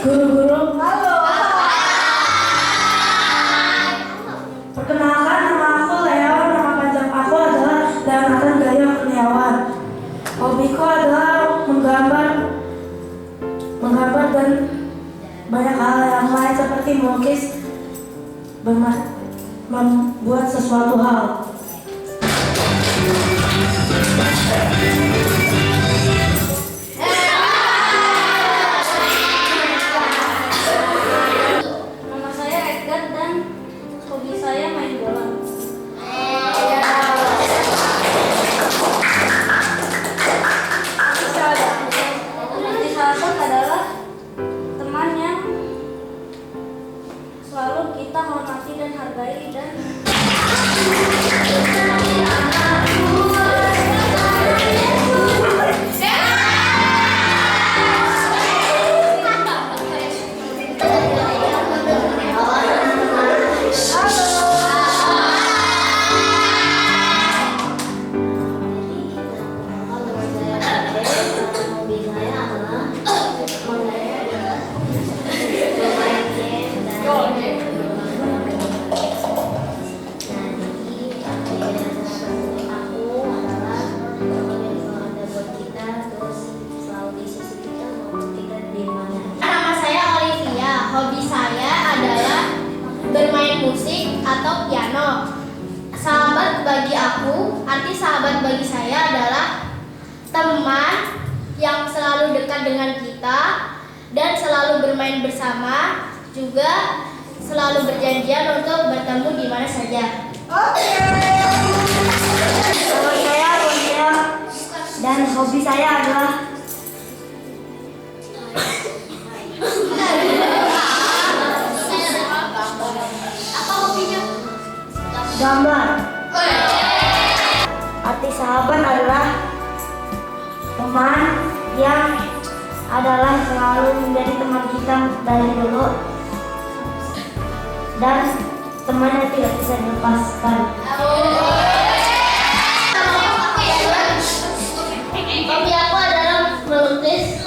Guru-guru, halo. Perkenalkan, nama aku Leo. Nama panjang aku adalah Leonardo Gaya Kurniawan. Hobiku adalah menggambar dan banyak hal yang lain seperti melukis, membuat sesuatu hal. Nama saya Edgar dan hobi saya main bola. Arti sahabat adalah teman yang selalu kita hormati dan hargai dan hobi saya adalah bermain musik atau piano. Sahabat bagi aku, arti sahabat bagi saya adalah teman yang selalu dekat dengan kita dan selalu bermain bersama, juga selalu berjanjian untuk bertemu di mana saja. nama saya Ronia dan hobi saya adalah gambar. Arti sahabat adalah teman yang adalah selalu menjadi teman kita dari dulu dan teman yang tidak bisa dilepaskan. Hobi aku adalah melukis.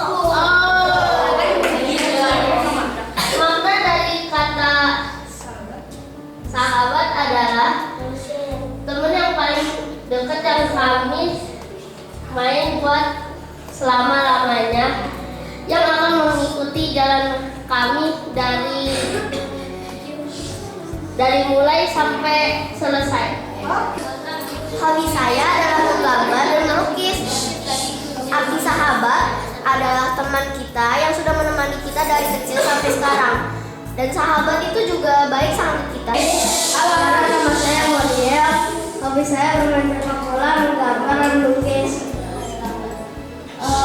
Makna dari kata sahabat adalah teman yang paling dekat yang kami main buat selama-lamanya, yang akan mengikuti jalan kami dari mulai sampai selesai. Hobi saya adalah menggambar dan melukis. Arti sahabat adalah teman kita yang sudah menemani kita dari kecil sampai sekarang. Dan sahabat itu juga baik sama kita. Halo, nama saya Modiel. Hobi saya bermain sepak bola, menggambar, dan melukis.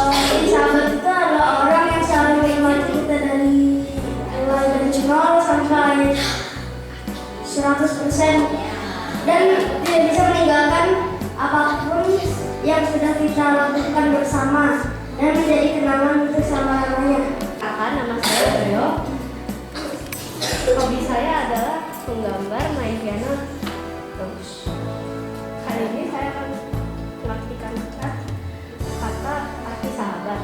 Jadi sahabat itu adalah orang yang selalu menemani kita mulai dari 0 sampai 100% dan tidak bisa meninggalkan apapun yang sudah kita lakukan bersama dan menjadi kenangan untuk selama-lamanya. Nama saya Leo. Hobi saya adalah menggambar, main piano. Terus kali ini saya akan mengaktifkan kata arti sahabat.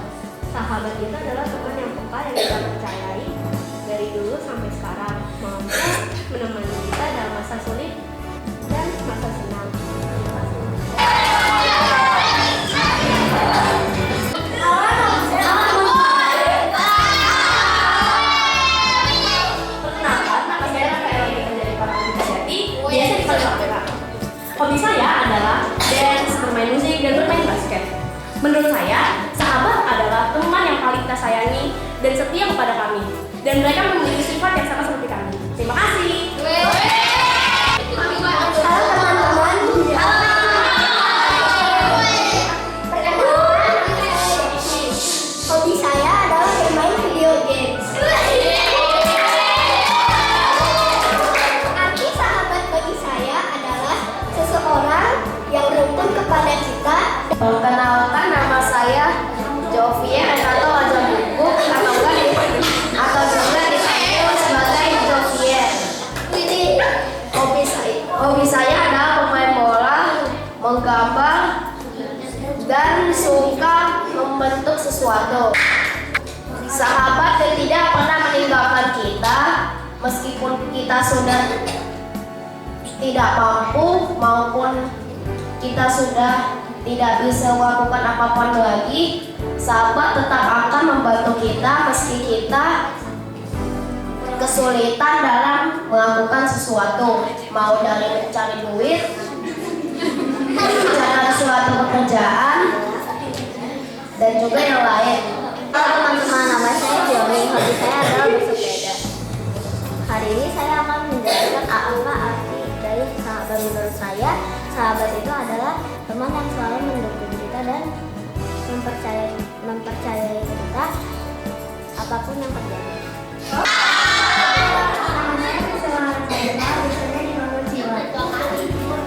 Sahabat itu adalah teman yang peka yang kita percayai dari dulu sampai sekarang, mampu menemani kita dalam masa sulit dan masa senang. Hobi saya adalah dance, bermain musik, dan bermain basket. Menurut saya, sahabat adalah teman yang paling kita sayangi dan setia kepada kami. Dan mereka memiliki sifat yang sama seperti kami. Terima kasih. Halo teman-teman. Hobi saya adalah bermain video games. Arti sahabat bagi saya adalah seseorang yang rukun kepada kita. Perkenalkan, nama saya Jovier atau wajah buku atau juga dipanggil sebagai Jovier. Hobi saya adalah bermain bola, menggambar, dan suka membentuk sesuatu. Sahabat yang tidak pernah kita sudah tidak mampu maupun kita sudah tidak bisa melakukan apapun lagi, sahabat tetap akan membantu kita meski kita kesulitan dalam melakukan sesuatu, mau dari mencari duit, mencari suatu pekerjaan, dan juga yang lain. Halo teman-teman, nama saya Joni. Hobi saya adalah bersepeda. Hari ini saya akan menjelaskan apa arti dari sahabat. Menurut saya, sahabat itu adalah teman yang selalu mendukung kita dan mempercayai kita apapun yang terjadi. Nama saya Priscilla Ramadhana, biasanya dipanggil Cila.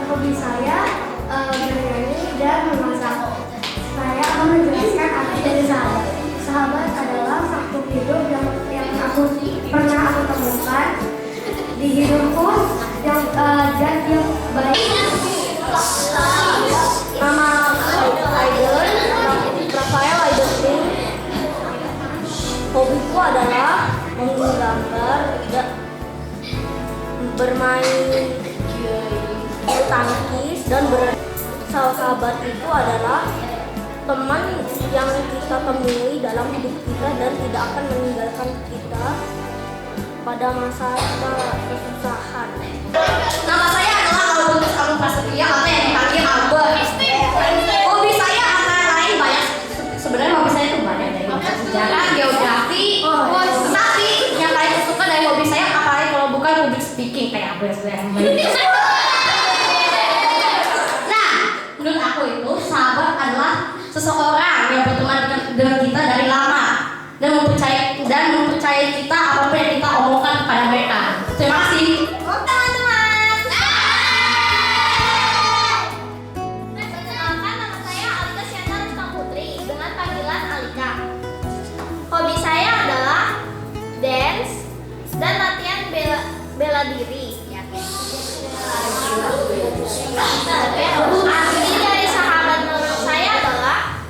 Hobi saya bernyanyi dan memasak. Saya akan menjelaskan arti dari sahabat. Sahabat adalah satu hidup yang pernah aku temukan di hidupku yang dan yang baik. Nama Aiden, Rafael Aiden. Hobiku adalah menggambar, bermain bulu tangkis dan sahabat itu adalah teman yang kita temui dalam hidup kita dan tidak akan meninggalkan kita pada masa kesusahan. Nama saya adalah Albus Agung Prasetya atau yang dipanggil Albert. Hobi saya antara lain banyak. Sebenarnya hobi saya itu banyak, dari sejarah, geografi. Tapi yang paling saya suka dari hobi saya apalagi kalau bukan public speaking kayak aku yang Nah, menurut aku itu sahabat adalah seseorang yang berteman dengan kita dari lama dan mempercayai kita apapun yang kita omongkan kepada mereka. Terima kasih. Teman-teman. Perkenalkan, nama saya Alika Siana Rizka Putri dengan panggilan Alika. Hobi saya adalah dance dan latihan bela diri. Arti dari sahabat menurut saya adalah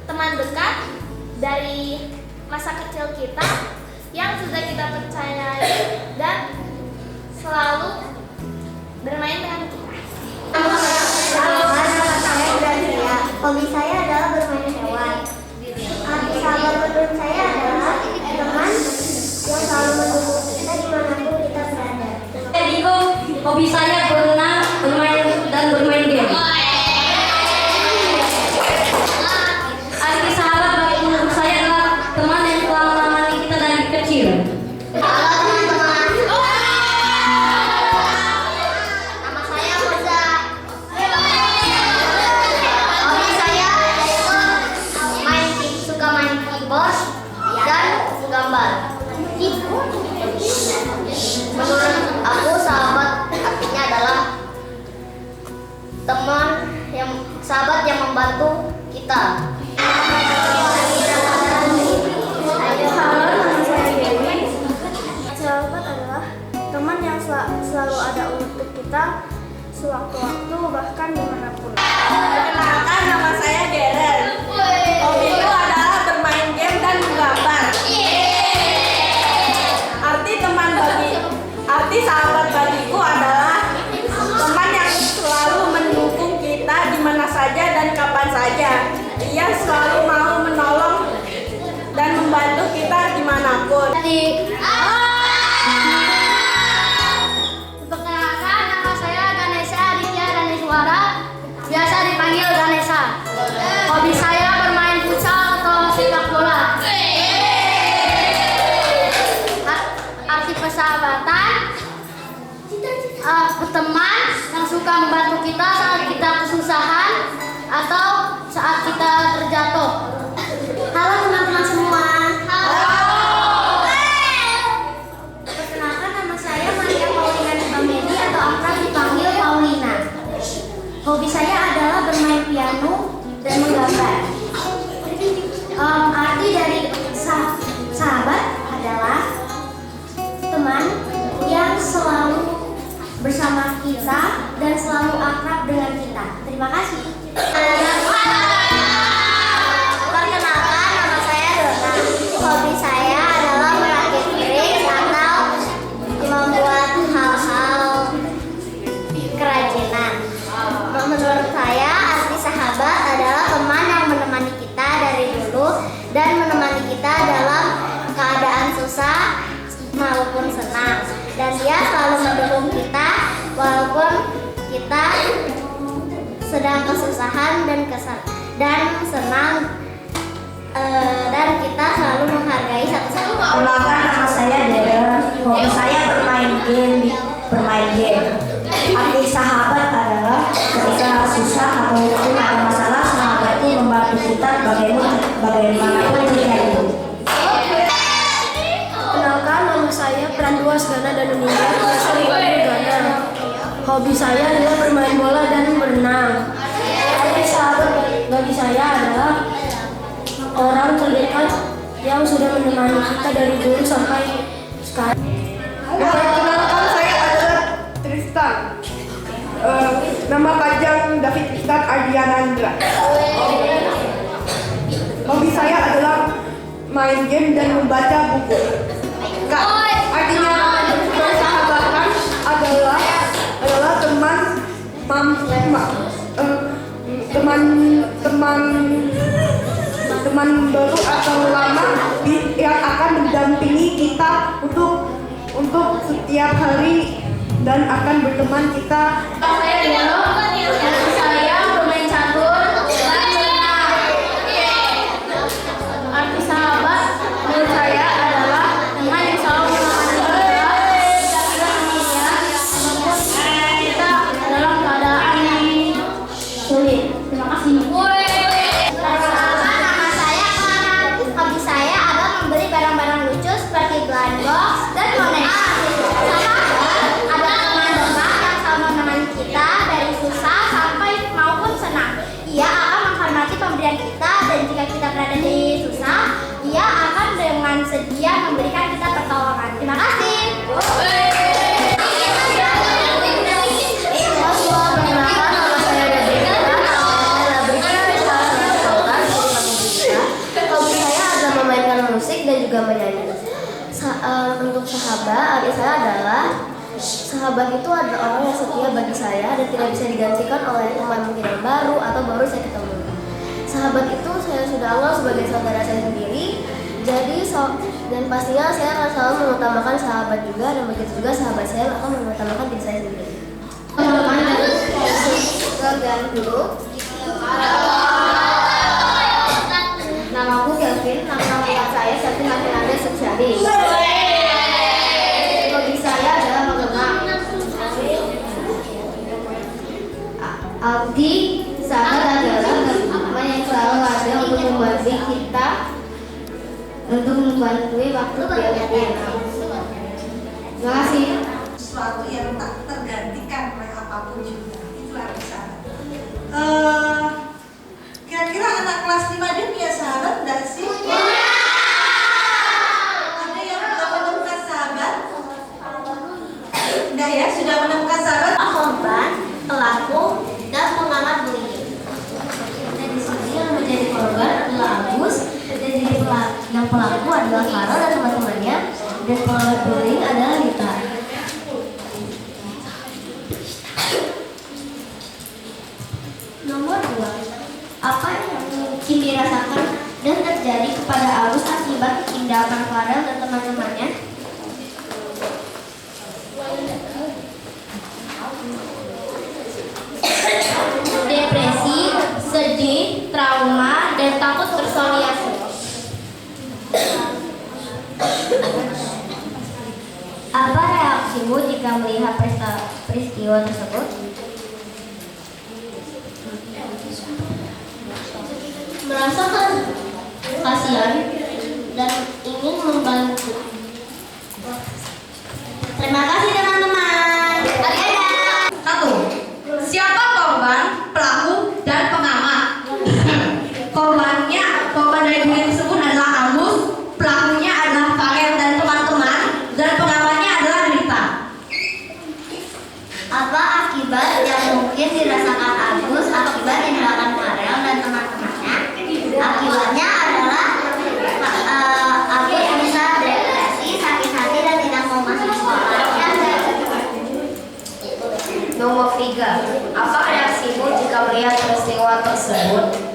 teman dekat dari masa kecil kita yang sudah kita percayai dan selalu bermain dengan kita. Nama saya Gracia. Hobi saya adalah bermain hewan. Arti sahabat menurut saya adalah teman yang selalu mendukung kita dimanapun kita berada. Diko, hobi saya berenang, bermain game. Arti sahabat bagi menurut saya adalah teman yang telah menemani kita dari kecil. Halo teman-teman. Nama saya Moza. Hobi saya yaitu suka main keyboard dan menggambar. Menurut aku sahabat artinya adalah sahabat yang membantu kita. Sahabat adalah teman yang selalu ada untuk kita sewaktu-waktu bahkan dimanapun. Perkenalkan, nama saya Deren. Hobiku adalah bermain game dan menggambar. Arti sahabat bagiku adalah teman yang selalu mendukung kita di mana saja dan kapan saja. Ia selalu mau menolong dan membantu kita dimanapun. Perkenalkan, nama saya Ganesha Aditya Daneswara, biasa dipanggil Ganesha. Hobi saya bermain futsal atau sepak bola. Arti persahabatan, teman yang suka membantu kita saat kita kesusahan atau saat kita terjatuh. Halo teman-teman semua. Perkenalkan, nama saya Maria Paulina Nibamedi atau akrab dipanggil Paulina. Hobi saya adalah bermain piano dan menggambar. Arti dari sahabat adalah teman yang selalu bersama kita dan selalu akrab dengan kita. Terima kasih. Perkenalkan, nama saya Dona. Hobi saya adalah merakit keris atau kita sedang kesusahan dan senang, dan kita selalu menghargai satu sama lain. Perkenalkan, nama saya Darren. Hobi saya bermain game. Arti sahabat adalah ketika susah ataupun ada masalah, sahabat itu membantu kita bagaimanapun terjadi. Kenalkan, nama saya Prandua Segana Danuninga, asli Gana. Hobi saya adalah bermain bola dan berenang. Arti sahabat bagi saya adalah orang terdekat yang sudah menemani kita dari dulu sampai sekarang. Perkenalkan, saya adalah Tristan. Nama panjang David Tristan Ardianandra. Hobi saya adalah main game dan membaca buku. Artinya persahabatan adalah teman baru atau lama yang akan mendampingi kita untuk setiap hari dan akan berteman kita. Saya bermain catur dan berenang. Arti sahabat menurut saya adalah teman yang selalu menemani kita dalam keadaan yang sulit. Terima kasih. Nama saya Clara. Hobi saya adalah membeli barang-barang lucu seperti blind box dan boneka. Sahabat adalah teman dekat yang selalu menemani kita dari susah sampai maupun senang. Ia akan menghormati pemberian kita, dan jika kita berada di susah, ia akan dengan sedia memberikan kita pertolongan. Terima kasih. Hobi saya adalah memainkan musik dan juga menyanyi. Untuk sahabat, arti saya adalah sahabat itu adalah orang yang setia bagi saya dan tidak bisa digantikan oleh teman mungkin yang baru atau baru saya ketemu. Sahabat itu saya sudah anggap sebagai saudara saya sendiri. Jadi dan pastinya saya akan selalu mengutamakan sahabat juga, dan begitu juga sahabat saya akan mengutamakan diri saya sendiri. Namaku Kelvin, nama lengkap saya Septi Mafinanda Suciadi. Hobi saya adalah mengenang. Arti sahabat adalah teman yang selalu ada untuk membantu kita, untuk membantu waktu dia. Terima kasih. Sesuatu yang tak tergantikan oleh apapun juga. Itu arti sahabat. Kira-kira anak kelas 5 dia punya sahabat enggak sih? Ada yang sudah menemukan sahabat? Enggak ya, sudah menemukan sahabat? Korban, pelaku, dan pengamat bullying. Dan di sini yang menjadi korban adalah Agus, dan yang pelaku adalah Farel dan teman-temannya, dan pengamat bullying adalah Rita. Nomor 2. Apa yang mungkin dirasakan dan terjadi kepada Agus akibat tindakan Farel dan teman-temannya? Depresi, sedih, trauma, dan takut bersosialisasi. Apa reaksimu jika melihat peristiwa tersebut? Merasakan kasihan dan ingin membantu. Terima kasih teman-teman. Satu, siapa korban, pelaku, dan pengamat? Korban dari bullying tersebut adalah Agus, pelakunya adalah Farel dan teman-teman, dan pengamatnya adalah Rita. Apa akibat yang mungkin dirasakan Agus akibat tindakan Farel dan teman-temannya? Akibatnya adalah Agus bisa depresi, sakit hati, dan tidak mau masuk sekolah. Nomor 3. Apa reaksimu jika melihat peristiwa tersebut?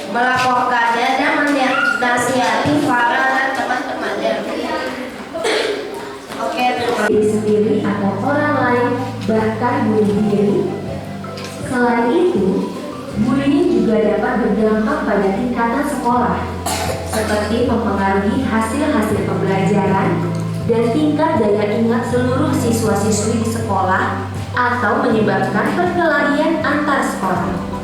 Melaporkannya dan menasihati Farel dan teman-temannya. Oke, terima kasih sendiri atau orang lain, bahkan bunuh diri. Selain itu, bullying juga dapat berdampak pada tingkatan sekolah, seperti mempengaruhi hasil-hasil pembelajaran dan tingkat daya ingat seluruh siswa-siswi di sekolah atau menyebabkan perkelahian antar sekolah.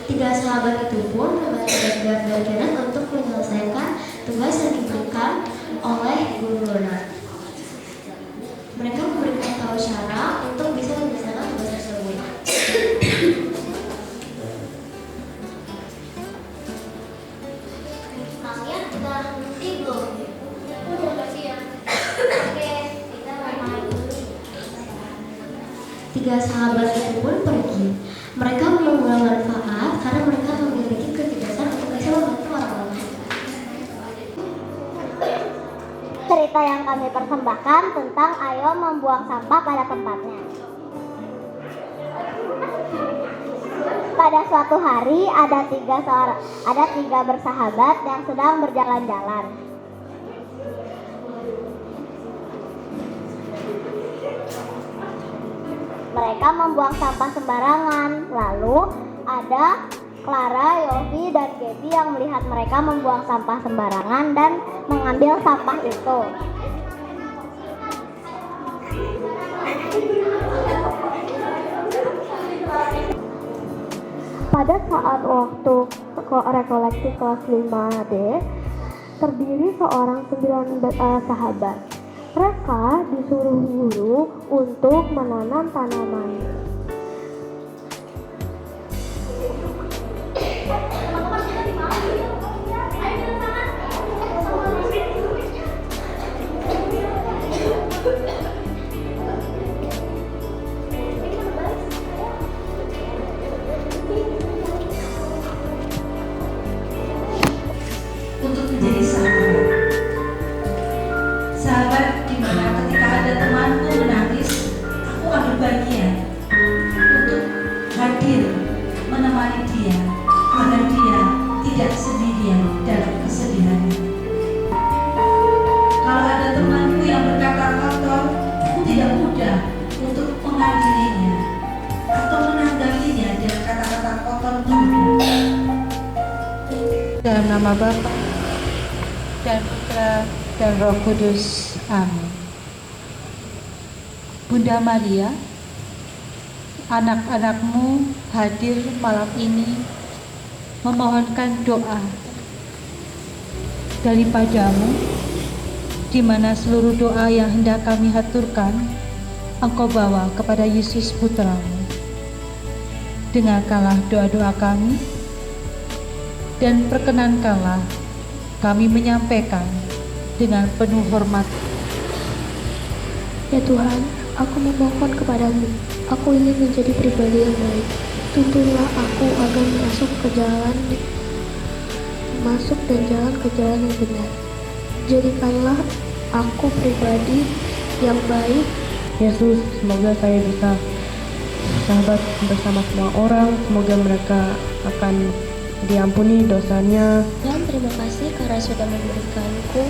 Tiga sahabat itu pun membantu Edgar dan Kenneth untuk menyelesaikan tugas yang diberikan oleh guru Ronald. Mereka memberikan tahu cara untuk bisa menyelesaikan tugas tersebut. Kalian udah ngerti belum? Udah ngerti ya. Oke, kita mulai dulu. Tiga sahabat itu pun pergi. Mereka mengambil manfaat karena mereka memiliki kecerdasan untuk bisa membantu orang lain. Cerita yang kami persembahkan tentang Ayo Membuang Sampah pada Tempatnya. Pada suatu hari ada tiga bersahabat yang sedang berjalan-jalan. Mereka membuang sampah sembarangan. Lalu ada Clara, Yofi, dan Gaby yang melihat mereka membuang sampah sembarangan dan mengambil sampah itu. Pada saat waktu rekoleksi kelas 5D, terdiri seorang 9 sahabat. Mereka disuruh guru untuk menanam tanaman. tidak sendirian dalam kesedihannya. Kalau ada temanku yang berkata kotor, aku tidak mudah untuk mengadilinya atau menanggapinya dengan kata-kata kotor juga. Dalam nama Bapa dan Putra dan Roh Kudus. Amin. Bunda Maria, anak-anakmu hadir malam ini memohonkan doa daripadamu, di mana seluruh doa yang hendak kami haturkan, Engkau bawa kepada Yesus Putramu. Dengarkanlah doa-doa kami, dan perkenankanlah kami menyampaikan dengan penuh hormat. Ya Tuhan, aku memohon kepadamu, aku ingin menjadi pribadi yang baik. Tuntunlah aku agar masuk dan jalan ke jalan yang benar. Jadikanlah aku pribadi yang baik. Yesus, semoga saya bisa bersahabat bersama semua orang, semoga mereka akan diampuni dosanya. Dan terima kasih karena sudah memberikanku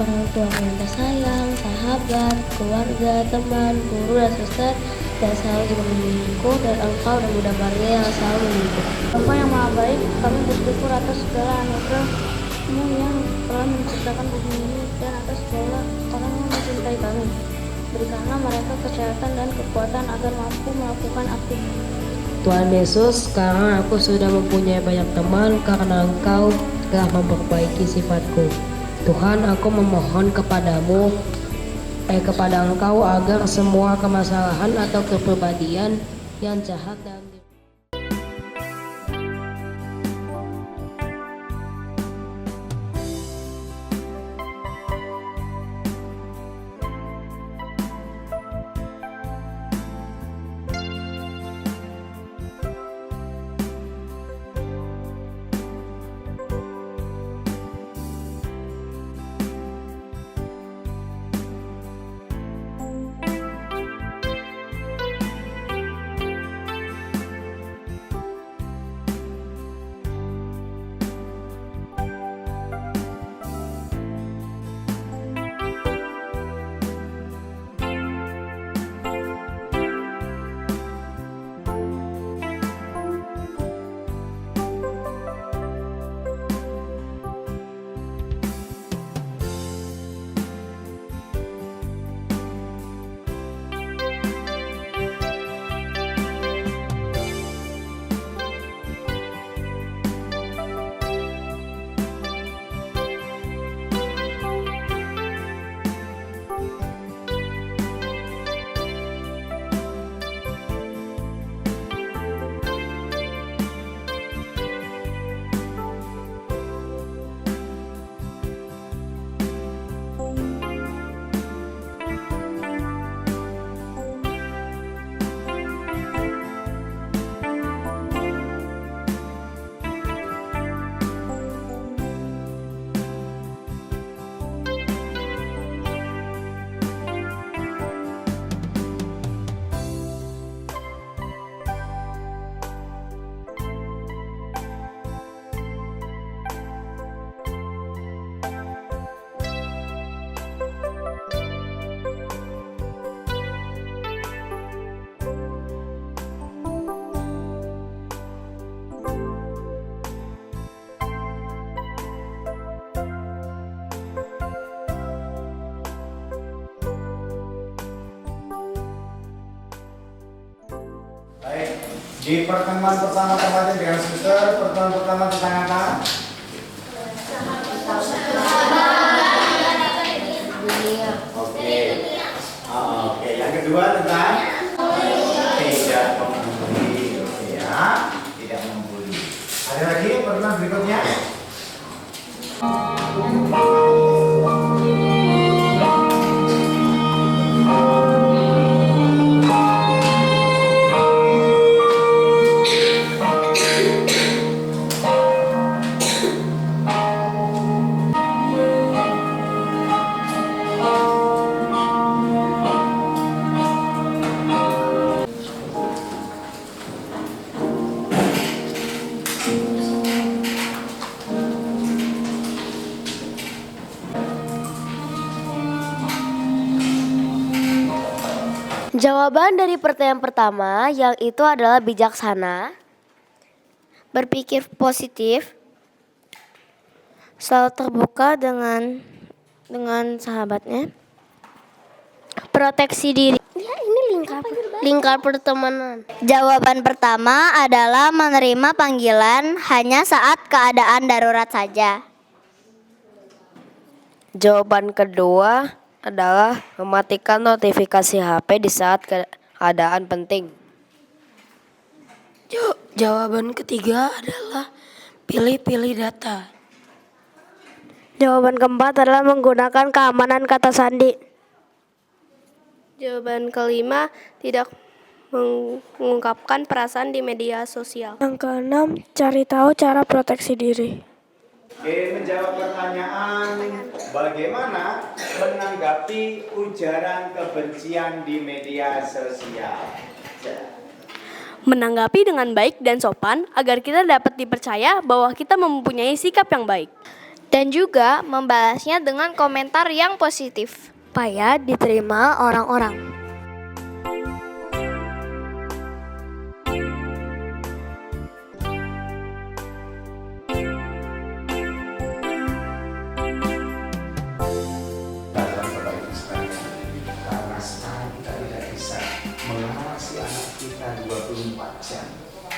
orang tua yang tersayang, sahabat, keluarga, teman, guru, dan suster, dan selalu juga membimbingku, dan Engkau dan Bunda Maria yang selalu membimbingku. Bapa yang Maha Baik, kami bersyukur atas segala anugerah-Mu yang telah menciptakan bumi ini dan atas segala orang yang mencintai kami. Berikanlah mereka kesehatan dan kekuatan agar mampu melakukan aktivitas. Tuhan Yesus, sekarang aku sudah mempunyai banyak teman karena Engkau telah memperbaiki sifatku. Tuhan, aku memohon kepada Engkau agar semua kemasalahan atau kepribadian yang jahat dan Baik, di pertemuan pertama kemarin dengan suster, pertemuan pertama tentang apa? Oke. Oke, yang kedua tentang tidak membuli. Oke ya, tidak membuli. Ada lagi pertemuan berikutnya? Jawaban dari pertanyaan pertama yang itu adalah bijaksana, berpikir positif, selalu terbuka dengan sahabatnya, proteksi diri. Ya, ini lingkar pertemanan. Jawaban pertama adalah menerima panggilan hanya saat keadaan darurat saja. Jawaban kedua adalah mematikan notifikasi HP di saat keadaan penting. Jawaban ketiga adalah pilih-pilih data. Jawaban keempat adalah menggunakan keamanan kata sandi. Jawaban kelima, tidak mengungkapkan perasaan di media sosial. Yang keenam, cari tahu cara proteksi diri. Oke, menjawab pertanyaan bagaimana menanggapi ujaran kebencian di media sosial. Menanggapi dengan baik dan sopan agar kita dapat dipercaya bahwa kita mempunyai sikap yang baik. Dan juga membalasnya dengan komentar yang positif Supaya diterima orang-orang. Karena sekarang kita tidak bisa mengawasi anak kita 24 jam.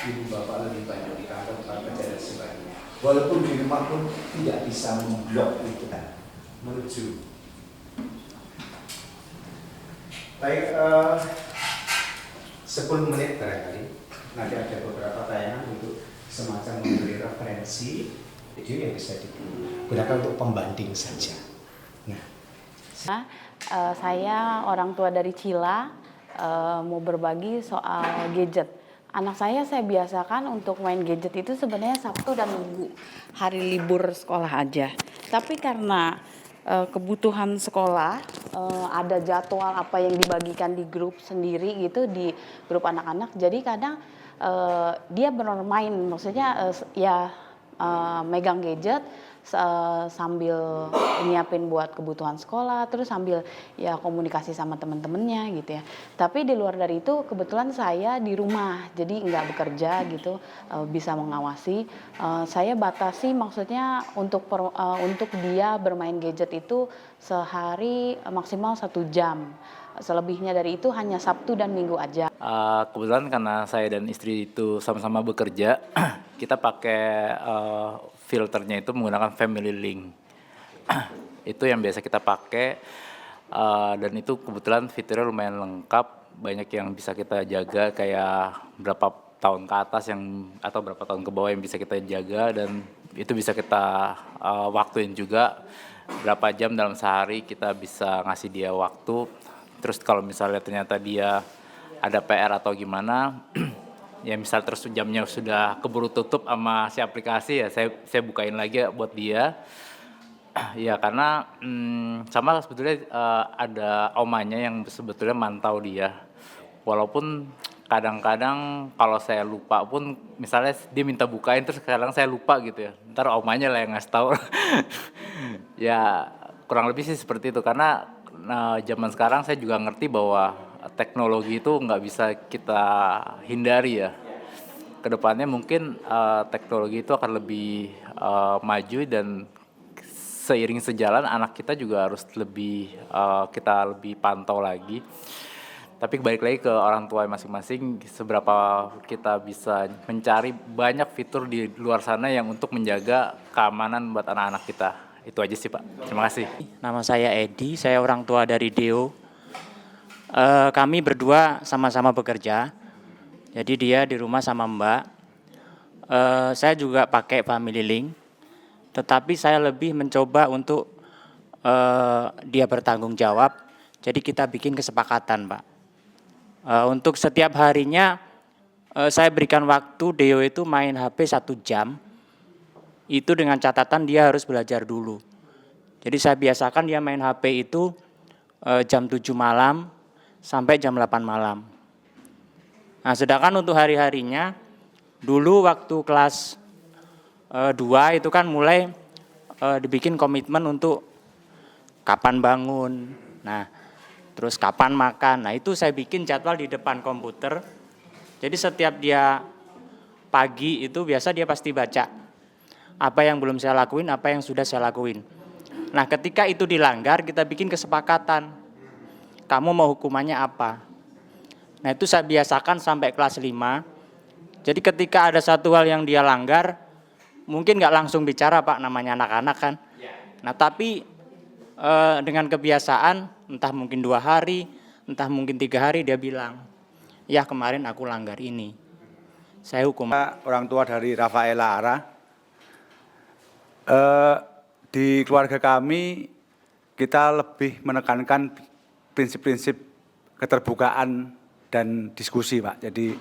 Ibu bapak lebih banyak di kantor, tempat kerja dan sebagainya. Walaupun di rumah pun tidak bisa memblok itu kan. Menuju. Baik, 10 menit barangkali. Nanti ada beberapa tayangan untuk semacam memberi referensi video yang bisa digunakan untuk pembanding saja. Nah, saya orang tua dari Cila, mau berbagi soal gadget. Anak saya biasakan untuk main gadget itu sebenarnya Sabtu dan Minggu, hari libur sekolah aja. Tapi karena kebutuhan sekolah, ada jadwal apa yang dibagikan di grup sendiri gitu, di grup anak-anak, jadi kadang dia bermain, maksudnya megang gadget sambil nyiapin buat kebutuhan sekolah, terus sambil ya komunikasi sama teman-temannya gitu ya. Tapi di luar dari itu kebetulan saya di rumah, jadi nggak bekerja gitu, bisa mengawasi. Saya batasi, maksudnya untuk dia bermain gadget itu sehari maksimal 1 jam. Selebihnya dari itu hanya Sabtu dan Minggu aja. Kebetulan karena saya dan istri itu sama-sama bekerja, kita pakai filternya itu menggunakan Family Link. Itu yang biasa kita pakai, dan itu kebetulan fiturnya lumayan lengkap, banyak yang bisa kita jaga, kayak berapa tahun ke atas atau berapa tahun ke bawah yang bisa kita jaga, dan itu bisa kita waktuin juga berapa jam dalam sehari kita bisa ngasih dia waktu. Terus kalau misalnya ternyata dia ada PR atau gimana, ya misal terus jamnya sudah keburu tutup sama si aplikasi, ya saya bukain lagi buat dia. Ya karena sama sebetulnya ada omanya yang sebetulnya mantau dia. Walaupun kadang-kadang kalau saya lupa pun, misalnya dia minta bukain terus kadang saya lupa gitu ya. Ntar omanya lah yang ngasih tahu. Ya kurang lebih sih seperti itu, karena zaman sekarang saya juga ngerti bahwa teknologi itu nggak bisa kita hindari ya. Kedepannya mungkin teknologi itu akan lebih maju, dan seiring sejalan anak kita juga harus kita lebih pantau lagi. Tapi balik lagi ke orang tua masing-masing, seberapa kita bisa mencari banyak fitur di luar sana yang untuk menjaga keamanan buat anak-anak kita. Itu aja sih Pak. Terima kasih. Nama saya Edi, saya orang tua dari Deo. Kami berdua sama-sama bekerja, jadi dia di rumah sama Mbak. Saya juga pakai Family Link, tetapi saya lebih mencoba untuk dia bertanggung jawab. Jadi kita bikin kesepakatan, Pak. Untuk setiap harinya saya berikan waktu Deo itu main HP 1 jam, itu dengan catatan dia harus belajar dulu. Jadi saya biasakan dia main HP itu jam 7 malam sampai jam 8 malam. Nah, sedangkan untuk hari-harinya, dulu waktu kelas 2 itu kan mulai dibikin komitmen untuk kapan bangun. Nah, terus kapan makan. Nah itu saya bikin jadwal di depan komputer. Jadi setiap dia pagi itu biasa dia pasti baca apa yang belum saya lakuin, apa yang sudah saya lakuin. Nah ketika itu dilanggar kita bikin kesepakatan. Kamu mau hukumannya apa? Nah itu saya biasakan sampai kelas 5. Jadi ketika ada satu hal yang dia langgar, mungkin nggak langsung bicara Pak, namanya anak-anak kan. Nah tapi dengan kebiasaan, entah mungkin 2 hari, entah mungkin 3 hari dia bilang, ya kemarin aku langgar ini, saya hukum. Orang tua dari Rafaela Ara, di keluarga kami kita lebih menekankan prinsip-prinsip keterbukaan dan diskusi Pak. Jadi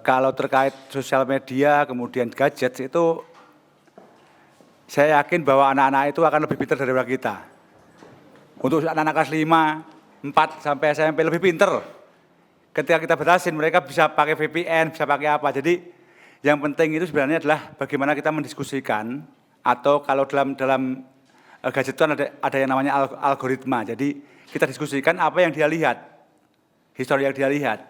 kalau terkait sosial media kemudian gadget itu saya yakin bahwa anak-anak itu akan lebih pintar daripada kita. Untuk anak-anak kelas 5, 4 sampai SMP lebih pintar. Ketika kita batasin mereka bisa pakai VPN, bisa pakai apa. Jadi yang penting itu sebenarnya adalah bagaimana kita mendiskusikan atau kalau dalam gadget itu ada yang namanya algoritma. Jadi kita diskusikan apa yang dia lihat, histori yang dia lihat.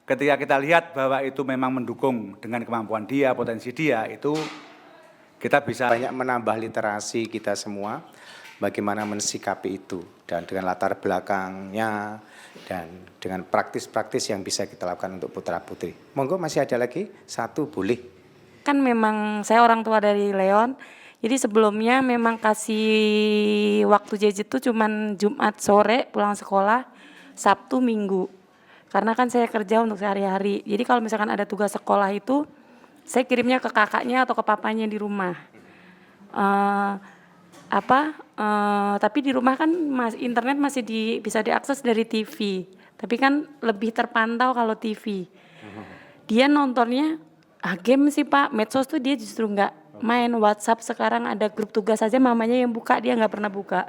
Ketika kita lihat bahwa itu memang mendukung dengan kemampuan dia, potensi dia, itu kita bisa banyak menambah literasi kita semua, bagaimana mensikapi itu, dan dengan latar belakangnya, dan dengan praktis-praktis yang bisa kita lakukan untuk putra-putri. Monggo masih ada lagi? 1 boleh. Kan memang saya orang tua dari Leon, jadi sebelumnya memang kasih waktu gadget itu cuman Jumat sore pulang sekolah, Sabtu, Minggu. Karena kan saya kerja untuk sehari-hari, jadi kalau misalkan ada tugas sekolah itu, saya kirimnya ke kakaknya atau ke papanya di rumah. Tapi di rumah kan internet masih bisa diakses dari TV. Tapi kan lebih terpantau kalau TV. Dia nontonnya game sih Pak. Medsos tuh dia justru nggak main. WhatsApp sekarang ada grup tugas saja mamanya yang buka, dia nggak pernah buka.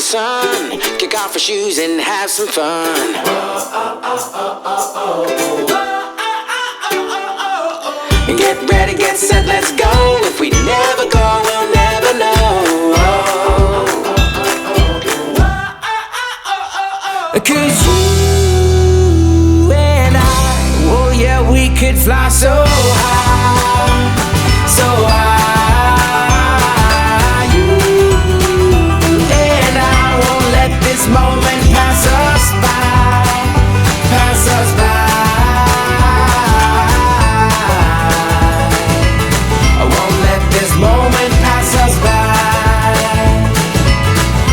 Sun, kick off your shoes and have some fun. Get ready, get set, let's go. If we never go, we'll never know. 'Cause you and I, oh yeah, we could fly so high, so high. This moment pass us by, pass us by. I won't let this moment pass us by.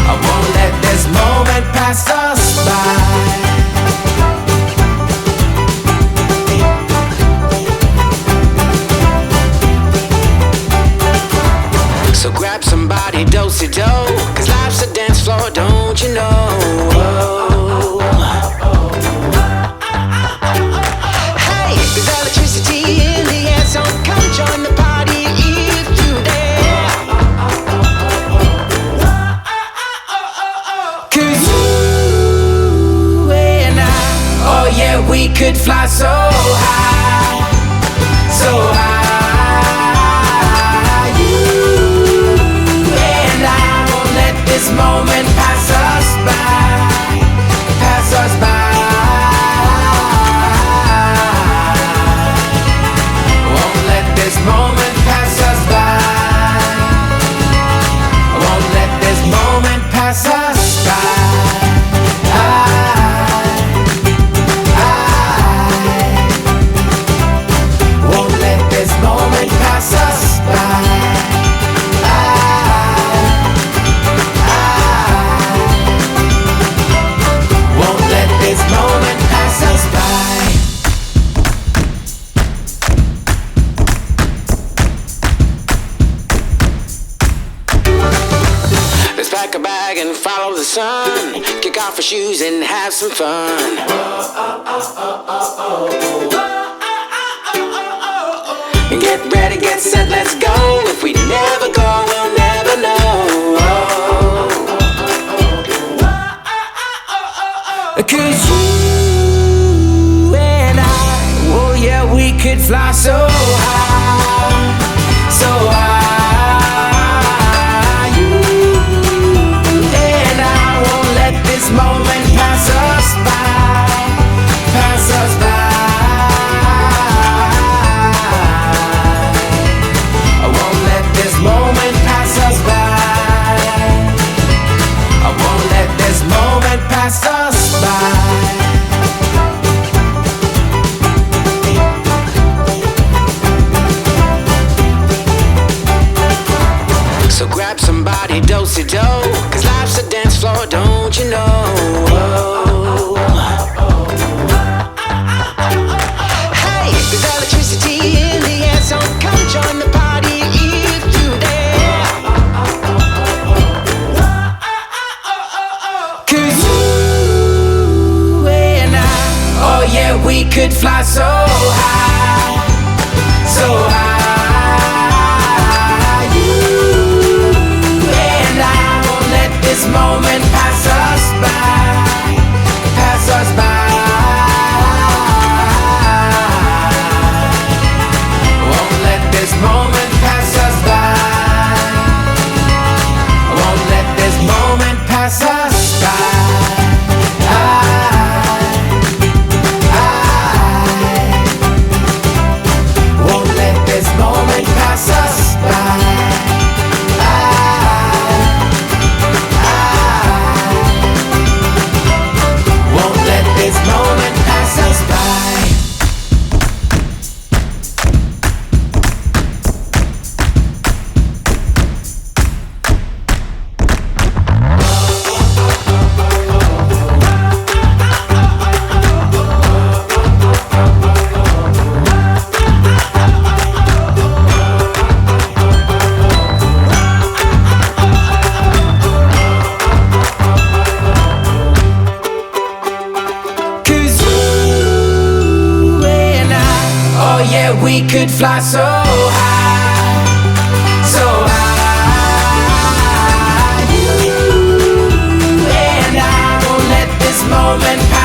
I won't let this moment pass us by. So grab somebody, do-si-do, 'cause life's a dance floor, don't you know? Hey, there's electricity in the air, so come join the party if you dare. 'Cause you and I, oh yeah, we could fly so high, so high. This moment pass us by, pass us by. Won't let this moment pass us by. Won't let this moment pass us by. Won't let this moment pass us by. Pack a bag and follow the sun. Kick off your shoes and have some fun. Get ready, get set, let's go. If we never go, we'll never know. 'Cause you and I, oh yeah, we could fly so high, so high. You and I won't let this moment pass us by, pass us by. I won't let this moment pass us by. I won't let this moment pass us by. So grab somebody, do-si-do, 'cause life's a dance floor, don't you know? Hey, there's electricity in the air, so come join the party if you dare. 'Cause you and I, oh yeah, we could fly so high, so high. This moment pass us by, pass us by. Won't let this moment pass us by. Won't let this moment pass us by. Won't let this moment pass us by. This moment pass us by. We could fly so high, so high. You and I won't let this moment pass.